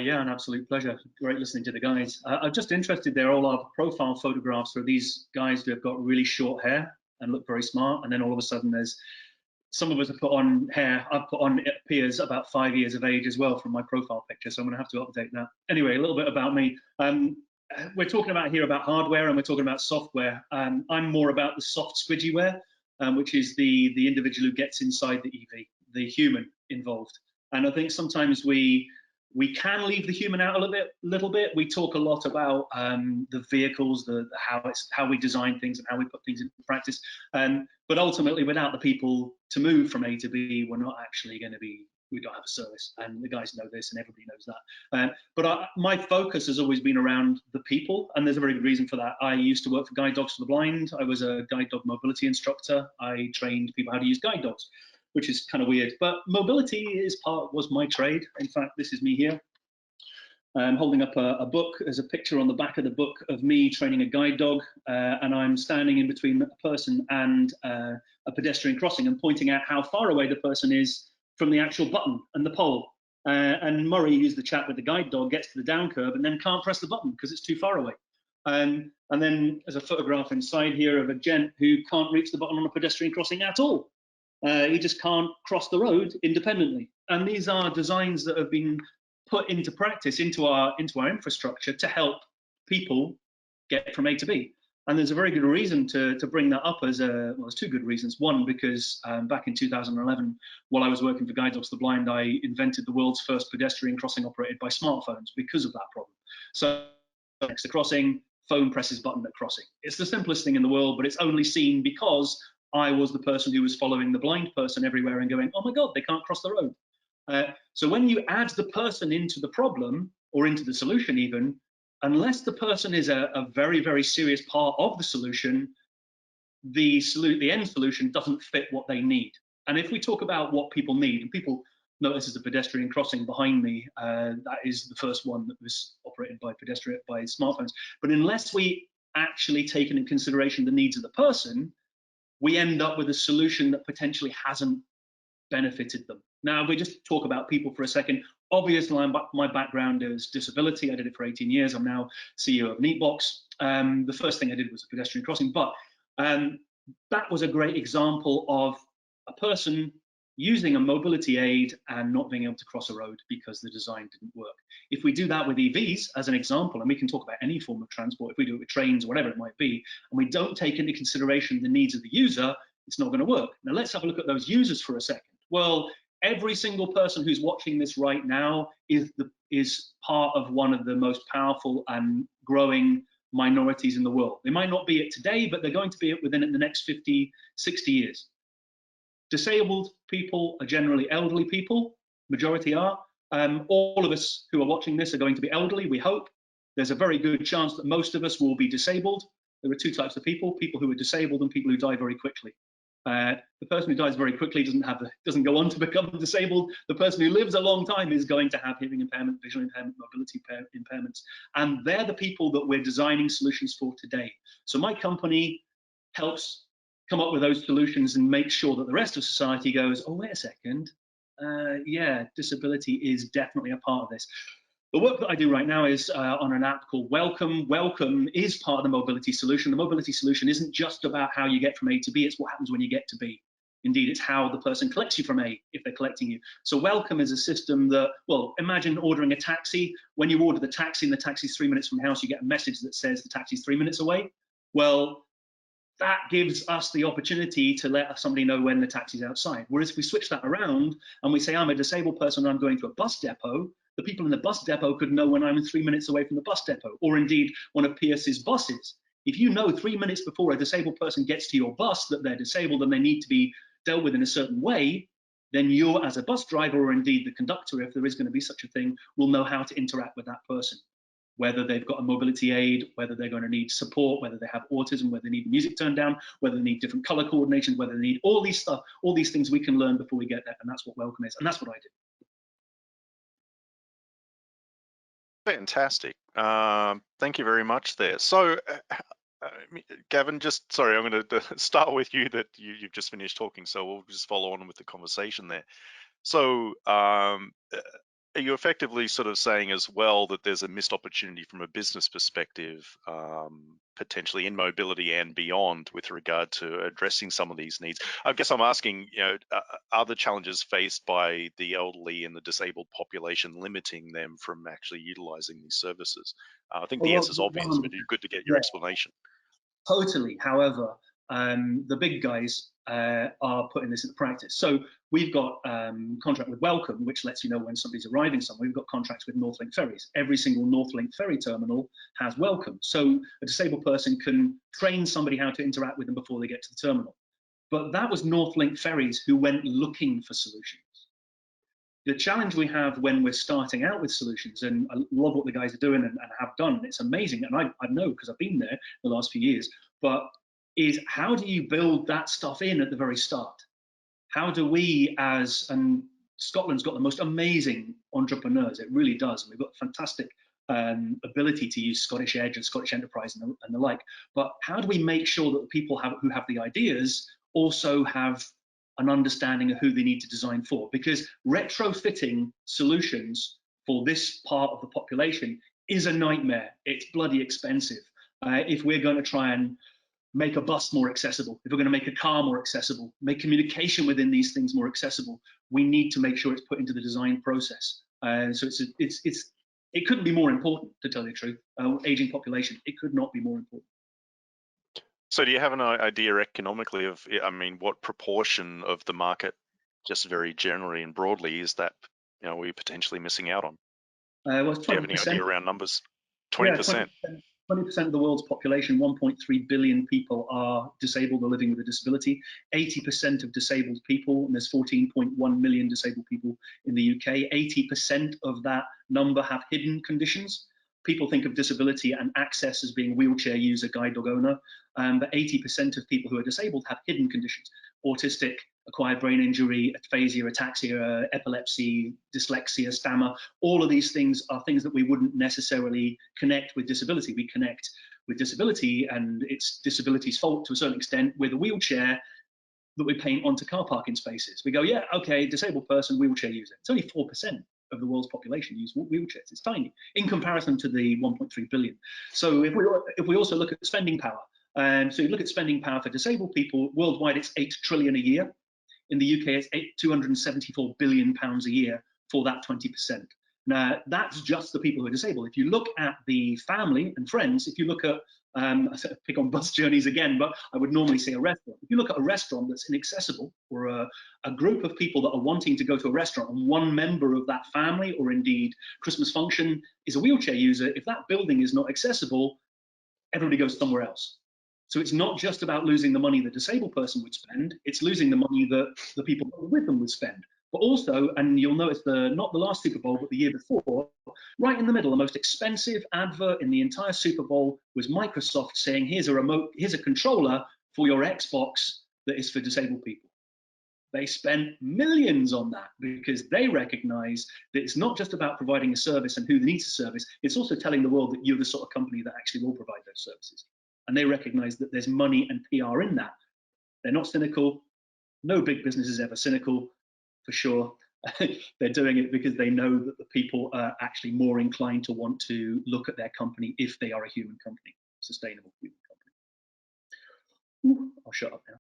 Yeah, an absolute pleasure. Great listening to the guys. I'm just interested, they're all our profile photographs for these guys who have got really short hair and look very smart. And then all of a sudden there's, some of us have put on hair, I've put on, it appears about 5 years of age as well from my profile picture. So I'm gonna have to update that. Anyway, a little bit about me. We're talking about here about hardware and we're talking about software. I'm more about the soft squidgyware, which is the individual who gets inside the EV, the human involved. And I think sometimes we can leave the human out a little bit. We talk a lot about the vehicles, how we design things and how we put things into practice. But ultimately, without the people to move from A to B, we're not actually going to be. We don't have a service, and the guys know this, and everybody knows that. But my focus has always been around the people, and there's a very good reason for that. I used to work for Guide Dogs for the Blind. I was a guide dog mobility instructor. I trained people how to use guide dogs, which is kind of weird, but mobility was my trade. In fact, this is me here. I'm holding up a book. There's a picture on the back of the book of me training a guide dog, and I'm standing in between a person and a pedestrian crossing and pointing out how far away the person is from the actual button and the pole. And Murray, who's the chap with the guide dog, gets to the down curve and then can't press the button because it's too far away. And then there's a photograph inside here of a gent who can't reach the button on a pedestrian crossing at all. He just can't cross the road independently. And these are designs that have been put into practice, into our infrastructure to help people get from A to B. And there's a very good reason to bring that up as well, there's two good reasons. One, because back in 2011, while I was working for Guide Dogs for the Blind, I invented the world's first pedestrian crossing operated by smartphones because of that problem. So next to crossing, phone presses button at crossing. It's the simplest thing in the world, but it's only seen because I was the person who was following the blind person everywhere and going, oh my God, they can't cross the road. So when you add the person into the problem or into the solution even, unless the person is a very, very serious part of the solution, the end solution doesn't fit what they need. And if we talk about what people need, and people notice there's a pedestrian crossing behind me, that is the first one that was operated by smartphones. But unless we actually take into consideration the needs of the person, we end up with a solution that potentially hasn't benefited them. Now, if we just talk about people for a second, obviously my background is disability. I did it for 18 years. I'm now CEO of Neatbox. The first thing I did was a pedestrian crossing, but that was a great example of a person using a mobility aid and not being able to cross a road because the design didn't work. If we do that with EVs as an example, and we can talk about any form of transport, if we do it with trains or whatever it might be, and we don't take into consideration the needs of the user, it's not going to work. Now let's have a look at those users for a second. Well, every single person who's watching this right now is part of one of the most powerful and growing minorities in the world. They might not be it today, but they're going to be it within the next 50, 60 years. Disabled people are generally elderly people, majority are. All of us who are watching this are going to be elderly, we hope. There's a very good chance that most of us will be disabled. There are two types of people who are disabled and people who die very quickly. The person who dies very quickly doesn't go on to become disabled. The person who lives a long time is going to have hearing impairment, visual impairment, mobility impairments. And they're the people that we're designing solutions for today. So my company helps come up with those solutions and make sure that the rest of society goes, oh, wait a second. Yeah, disability is definitely a part of this. The work that I do right now is on an app called Welcome. Welcome is part of the mobility solution. The mobility solution isn't just about how you get from A to B, it's what happens when you get to B. Indeed, it's how the person collects you from A, if they're collecting you. So Welcome is a system that, well, imagine ordering a taxi. When you order the taxi and the taxi's 3 minutes from the house, you get a message that says the taxi's 3 minutes away. Well, that gives us the opportunity to let somebody know when the taxi's outside. Whereas if we switch that around and we say, I'm a disabled person and I'm going to a bus depot, the people in the bus depot could know when I'm 3 minutes away from the bus depot, or indeed one of Pierce's buses. If you know 3 minutes before a disabled person gets to your bus that they're disabled and they need to be dealt with in a certain way, then you as a bus driver, or indeed the conductor, if there is going to be such a thing, will know how to interact with that person. Whether they've got a mobility aid, whether they're going to need support, whether they have autism, whether they need music turned down, whether they need different color coordination, whether they need all these things we can learn before we get there. And that's what Welcome is. And that's what I do. Fantastic. Thank you very much there. So, Gavin, just sorry, I'm going to start with you that you've just finished talking, so we'll just follow on with the conversation there. So, are you effectively sort of saying as well that there's a missed opportunity from a business perspective, potentially in mobility and beyond, with regard to addressing some of these needs? I guess I'm asking, are the challenges faced by the elderly and the disabled population limiting them from actually utilizing these services? I think the Well, answer is obvious, but it's good to get your yeah, explanation. totally. However, the big guys are putting this into practice. So we've got contract with Welcome, which lets you know when somebody's arriving somewhere. We've got contracts with Northlink ferries. Every single Northlink ferry terminal has Welcome. So a disabled person can train somebody how to interact with them before they get to the terminal. But that was Northlink ferries who went looking for solutions. The challenge we have when we're starting out with solutions, and I love what the guys are doing and have done, it's amazing, and I know because I've been there the last few years, but is how do you build that stuff in at the very start? How do we and Scotland's got the most amazing entrepreneurs, it really does, and we've got fantastic ability to use Scottish Edge and Scottish Enterprise and the like, but how do we make sure that the people who have the ideas also have an understanding of who they need to design for? Because retrofitting solutions for this part of the population is a nightmare. It's bloody expensive. If we're going to try and make a bus more accessible, if we're going to make a car more accessible, make communication within these things more accessible, we need to make sure it's put into the design process. So it couldn't be more important, to tell you the truth. Aging population, it could not be more important. So do you have an idea economically of, I mean, what proportion of the market, just very generally and broadly, is that we're potentially missing out on? Well, it's Do you have any 20%. idea around numbers? 20%? Yeah, 20% of the world's population, 1.3 billion people, are disabled or living with a disability. 80% of disabled people, and there's 14.1 million disabled people in the UK, 80% of that number have hidden conditions. People think of disability and access as being wheelchair user, guide dog owner, but 80% of people who are disabled have hidden conditions: autistic, acquired brain injury, aphasia, ataxia, epilepsy, dyslexia, stammer. All of these things are things that we wouldn't necessarily connect with disability. We connect with disability, and it's disability's fault to a certain extent, with a wheelchair that we paint onto car parking spaces. We go, yeah, okay, disabled person, wheelchair user. It's only 4% of the world's population use wheelchairs. It's tiny in comparison to the 1.3 billion. So if we also look at spending power, so you look at spending power for disabled people worldwide, it's 8 trillion a year. In the UK, it's 274 billion pounds a year for that 20%. Now, that's just the people who are disabled. If you look at the family and friends, if you look at, I pick on bus journeys again, but I would normally say a restaurant. If you look at a restaurant that's inaccessible, or a group of people that are wanting to go to a restaurant, and one member of that family, or indeed Christmas function, is a wheelchair user, if that building is not accessible, everybody goes somewhere else. So it's not just about losing the money the disabled person would spend, it's losing the money that the people with them would spend. But also, and you'll notice not the last Super Bowl, but the year before, right in the middle, the most expensive advert in the entire Super Bowl was Microsoft saying, here's a controller for your Xbox that is for disabled people. They spent millions on that because they recognize that it's not just about providing a service and who needs a service, it's also telling the world that you're the sort of company that actually will provide those services. And they recognize that there's money and PR in that. They're not cynical. No big business is ever cynical, for sure. They're doing it because they know that the people are actually more inclined to want to look at their company if they are a human company, sustainable human company. I'll shut up now.